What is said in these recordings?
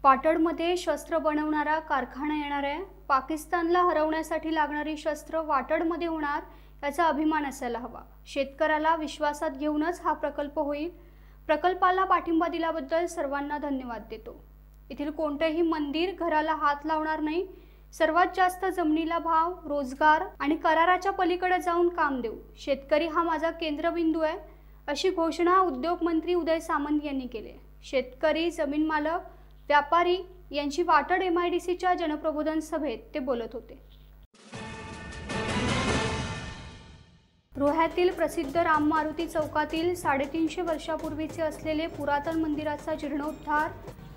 वाटडमध्ये शस्त्र बनवणारा कारखाना येणार आहे। पाकिस्तानला हरवण्यासाठी लागणारी शस्त्र वाटडमध्ये होणार याचा अभिमान असायला हवा। शेतकऱ्याला विश्वासात घेऊनच हा प्रकल्प होईल। प्रकल्पाला पाठिंबा दिल्याबद्दल सर्वांना धन्यवाद देतो। येथील कोणतेही मंदिर घराला हात लावणार नाही। सर्वात जास्त जमिनीला भाव, रोजगार आणि कराराच्या पलीकडे जाऊन काम देऊ। शेतकरी हा माझा केंद्रबिंदू आहे, अशी घोषणा उद्योग मंत्री उदय सामंत यांनी केली। शेतकरी, जमीन मालक, व्यापारी यांची वाटड MIDCच्या जनप्रबोधन सभेत ते बोलत होते। रोह्यातील प्रसिद्ध राम मारुती चौकातील 350 वर्षापूर्वीचे असलेले पुरातन मंदिराचा जीर्णोद्धार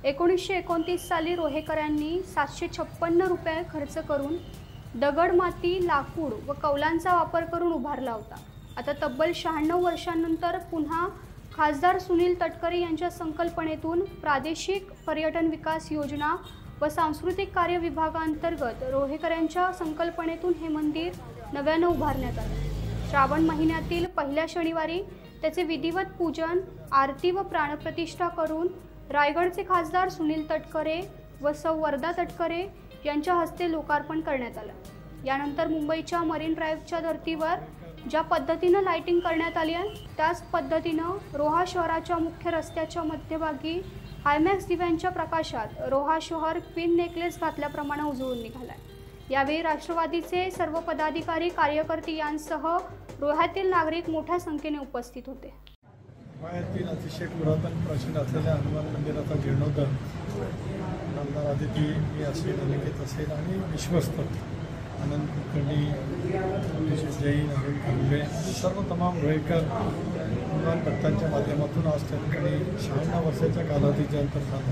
1929 साली रोहेकरांनी 756 रुपये खर्च करून दगड, माती, लाकूड व कौलांचा वापर करून उभारला होता। आता तब्बल 96 वर्षांनंतर पुन्हा खासदार सुनील तटकरे यांच्या संकल्पनेतून प्रादेशिक पर्यटन विकास योजना व सांस्कृतिक कार्य विभागांतर्गत रोहेकरांच्या संकल्पनेतून हे मंदिर नव्याने उभारण्यात आले। श्रावण महिन्यातील पहिल्या शनिवारी त्याचे विधिवत पूजन, आरती व प्राणप्रतिष्ठा करून रायगडचे खासदार सुनील तटकरे व सौ वर्धा तटकरे यांच्या हस्ते लोकार्पण करण्यात आलं। यानंतर मुंबईच्या मरीन ड्राईव्हच्या धर्तीवर ज्या पद्धतीने लाइटिंग करण्यात आली आहे त्याच पद्धतीने रोहा शहराच्या मुख्य रस्त्याच्या मध्यभागी हायमॅक्स दिव्यांच्या प्रकाशात रोहा शहर क्वीन नेकलेस घातल्याप्रमाणे उजळून निघालाय। यावेळी राष्ट्रवादीचे सर्व पदाधिकारी, कार्यकर्ते यांसह रोह्यातील नागरिक मोठ्या संख्येने उपस्थित होते। रोह्यातील अतिशय पुरातन प्राचीन असलेल्या हनुमान मंदिराचा जीर्णोद्धार आमदार आदिती मी असेल, अनिकेत असेल आणि विश्वस्त आनंद कुलकर्णी, जैन, अरुण कांबळे सर्व तमाम रोहेकर हनुमान भक्तांच्या माध्यमातून आज त्या ठिकाणी 96 वर्षाच्या कालावधीच्या अंतर झालं।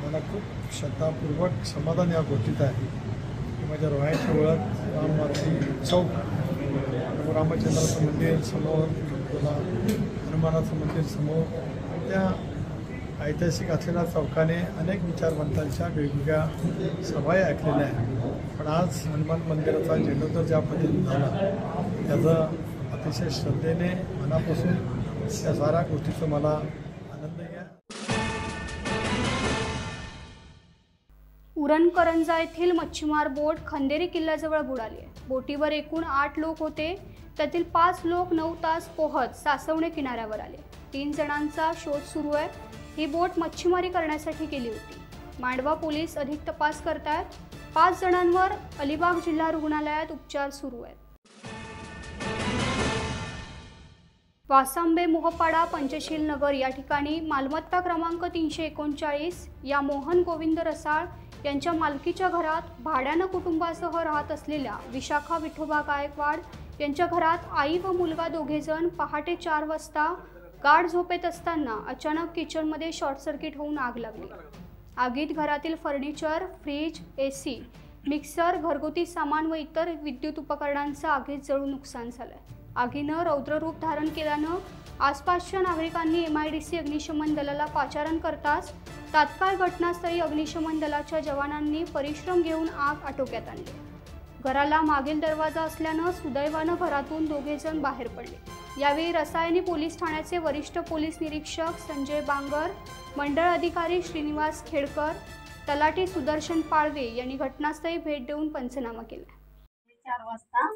मला खूप श्रद्धापूर्वक समाधान या गोष्टीत आहे की माझ्या रोह्याची ओळख राम मारुती चौक, रामचंद्राचं मंदिर समोर, हनुमानाचं मंदिर समोर, त्या ऐतिहासिक असलेल्या चौकाने अनेक विचारवंतांच्या वेगवेगळ्या सभा ऐकलेल्या आहेत। पण आज हनुमान मंदिराचा जीर्णोद्धार ज्या पद्धतीने झाला त्याचं अतिशय श्रद्धेने मनापासून त्या साऱ्या गोष्टीचा मला आनंद आहे। उरणकरंजा येथील मच्छीमार बोट खंदेरी किल्ल्याजवळ बुडाली आहे। बोटीवर एकूण 8 लोक होते, त्यातील 5 लोक 9 तास पोहत सासवणे किनाऱ्यावर आले। 3 जणांचा शोध सुरू आहे। ही बोट मच्छीमारी करण्यासाठी गेली होती। मांडवा पोलीस अधिक तपास करतायत। 5 जणांवर अलिबाग जिल्हा रुग्णालयात उपचार सुरू आहेत। वासांबे मोहपाडा पंचशील नगर या ठिकाणी मालमत्ता क्रमांक 339 या मोहन गोविंद रसाळ यांच्या मालकीच्या घरात भाड्यानं कुटुंबासह राहत असलेल्या विशाखा विठोबा गायकवाड यांच्या घरात आई व मुलगा दोघेजण पहाटे 4 वाजता गाढ झोपेत असताना अचानक किचनमध्ये शॉर्ट सर्किट होऊन आग लागली। आगीत घरातील फर्निचर, फ्रीज, AC, मिक्सर, घरगुती सामान व इतर विद्युत उपकरणांचं आगीत जळून नुकसान झालंय। आगीनं रौद्ररूप धारण केल्यानं आसपासच्या नागरिकांनी MIDC अग्निशमन दलाला पाचारण करताच तात्काळ घटनास्थळी अग्निशमन दलाच्या जवानांनी परिश्रम घेऊन आग आटोक्यात आणली। घराला मागील दरवाजा असल्यानं सुदैवानं घरातून दोघेजण बाहेर पडले। यावेळी रसायनी पोलीस ठाण्याचे वरिष्ठ पोलीस निरीक्षक संजय बांगर, मंडळ अधिकारी श्रीनिवास खेडकर, तलाठी सुदर्शन पाळवे यांनी घटनास्थळी भेट देऊन पंचनामा केला। 4 वाजता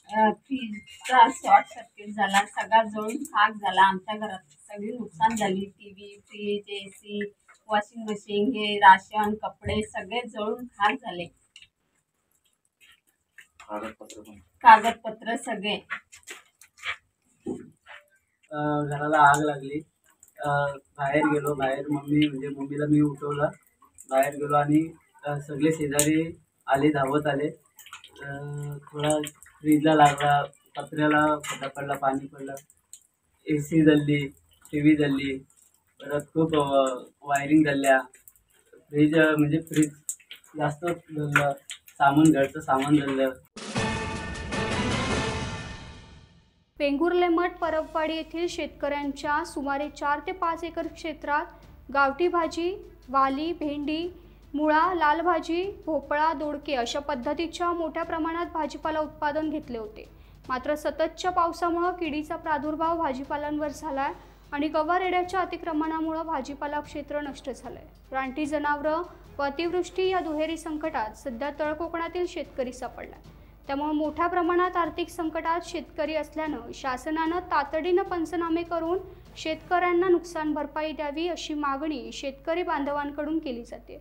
फ्रीजचा शॉर्ट सर्किट झाला, सगळा जळून खाक झाला। आमच्या घरात सगळी नुकसान झाली। TV, fridge, AC, washing machine, हे राशन, कपडे सगळे जळून खाक झाले। कागदपत्र सगळे। घराला आग लागली। बाहेर गेलो, बाहेर मम्मीला मी उठवलं, बाहेर गेलो आणि सगळे शेजारी आले, धावत आले। थोडा फ्रीजला लागला, पत्र्याला फटा पडला, पाणी पडलं, AC जळली, TV जळली, परत खूप वायरिंग जळल्या। फ्रीज जास्त जळलं, घरचं सामान जळलं। वेंगुर्लेमठ परबवाडी येथील शेतकऱ्यांच्या सुमारे 4 ते 5 एकर क्षेत्रात गावठी भाजी, वाली, भेंडी, मुळा, लाल भाजी, भोपळा, दोडके अशा पद्धतीच्या मोठ्या प्रमाणात भाजीपाला उत्पादन घेतले होते। मात्र सततच्या पावसामुळे किडीचा प्रादुर्भाव भाजीपालांवर झालाय। आणि गवारेड्याच्या अतिक्रमणामुळे भाजीपाला क्षेत्र नष्ट झालंय। रानटी जनावरं व अतिवृष्टी या दुहेरी संकटात सध्या तळ कोकणातील शेतकरी सापडलाय। त्यामुळे मोठ्या प्रमाणात आर्थिक संकटात शेतकरी असल्यानं शासनानं तातडीनं पंचनामे करून शेतकऱ्यांना नुकसान भरपाई द्यावी अशी मागणी शेतकरी बांधवांकडून केली जाते।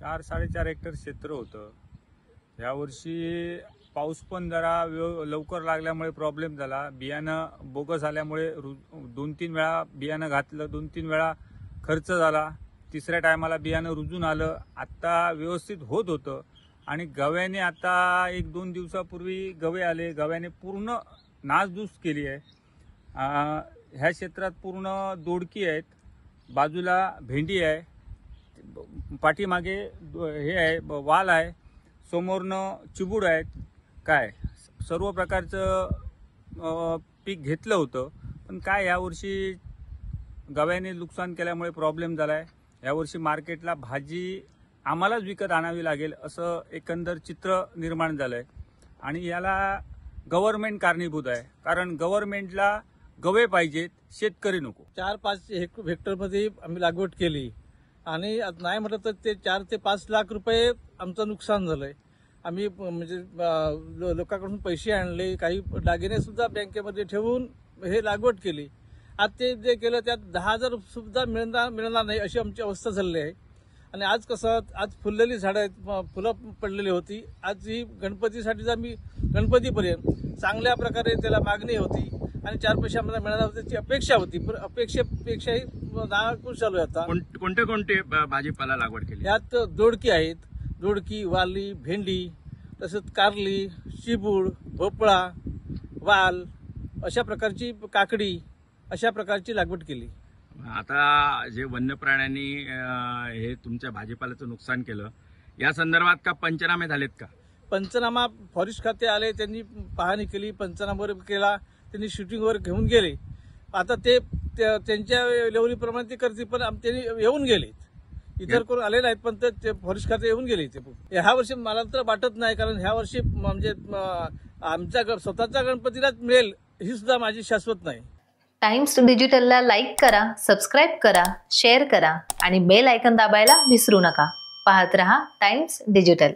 चार 4.5 हेक्टर क्षेत्र होतं। यावर्षी पाऊस पण जरा लवकर लागल्यामुळे प्रॉब्लेम झाला। बियाणं बोगस आल्यामुळे 2-3 वेळा बियाणं घातलं, 2-3 वेळा खर्च झाला। तिसऱ्या टायमाला बियाणं रुजून आलं। आता व्यवस्थित होत होतं आणि गव्याने आता 1-2 दिवसापूर्वी गवे आले। गव्याने पूर्ण नासधूस केली आहे। ह्या क्षेत्रात पूर्ण दोडकी आहेत, बाजूला भेंडी आहे, पाठीमागे हे आहे वाल आहे, समोरनं चिबूड आहेत। काय सर्व प्रकारचं पीक घेतलं होतं, पण काय यावर्षी गव्याने नुकसान केल्यामुळे प्रॉब्लेम झाला आहे। यावर्षी मार्केटला भाजी आम्हालाच विकत आणावी लागेल असं एकंदर चित्र निर्माण झालं आहे आणि याला गव्हर्नमेंट कारणीभूत आहे। कारण गव्हर्नमेंटला गवे पाहिजेत, शेतकरी नको। 4-5 हेक्टरमध्ये आम्ही लागवड केली आणि नाही म्हटलं तर ते 4 ते 5 लाख रुपये आमचं नुकसान झालंय। आम्ही म्हणजे लोकांकडून पैसे आणले, काही दागिने सुद्धा बँकेमध्ये ठेवून हे लागवड केली। आज ते जे केलं त्यात 10,000 सुद्धा मिळणार नाही अशी आमची अवस्था झालेली आहे। आणि आज कसं, आज फुललेली झाडं आहेत, फुलं पडलेली होती। आज ही गणपतीसाठी आम्ही गणपतीपर्यंत चांगल्या प्रकारे त्याला मागणी होती आणि 4 पैसे आम्हाला मिळणार होती अपेक्षा होती, पण अपेक्षेपेक्षाही नाखुश चालू आहे। आता कोणते कोणते भाजीपाला लागवड केली? यात दोडकी आहेत, दोडकी, वाली, भेंडी, तसंच कारली, चिबूड, भोपळा, वाल, अशा प्रकारची काकडी, अशा प्रकारची लागवड केली। आता जे वन्य प्राण्यांनी हे तुमच्या भाजीपाल्याचं नुकसान केलं, या संदर्भात का पंचनामे झालेत का? पंचनामा फॉरेस्ट खाते आले, त्यांनी पाहणी केली, पंचनामा केला, त्यांनी शूटिंगवर घेऊन गेले। आता ते त्यांच्या लेवलीप्रमाणे ते करतील, पण त्यांनी येऊन गेले, इतर कोण आले नाहीत, पण ते फॉरेस्ट खाते येऊन गेले। ते ह्या वर्षी मला तर वाटत नाही, कारण ह्या वर्षी म्हणजे आमच्या स्वतःच्या गणपतीलाच मिळेल ही सुद्धा माझी शाश्वत नाही। टाइम्स डिजिटलला लाईक करा, सबस्क्राईब करा, शेअर करा आणि बेल आयकॉन दाबायला विसरू नका। पाहत रहा टाइम्स डिजिटल।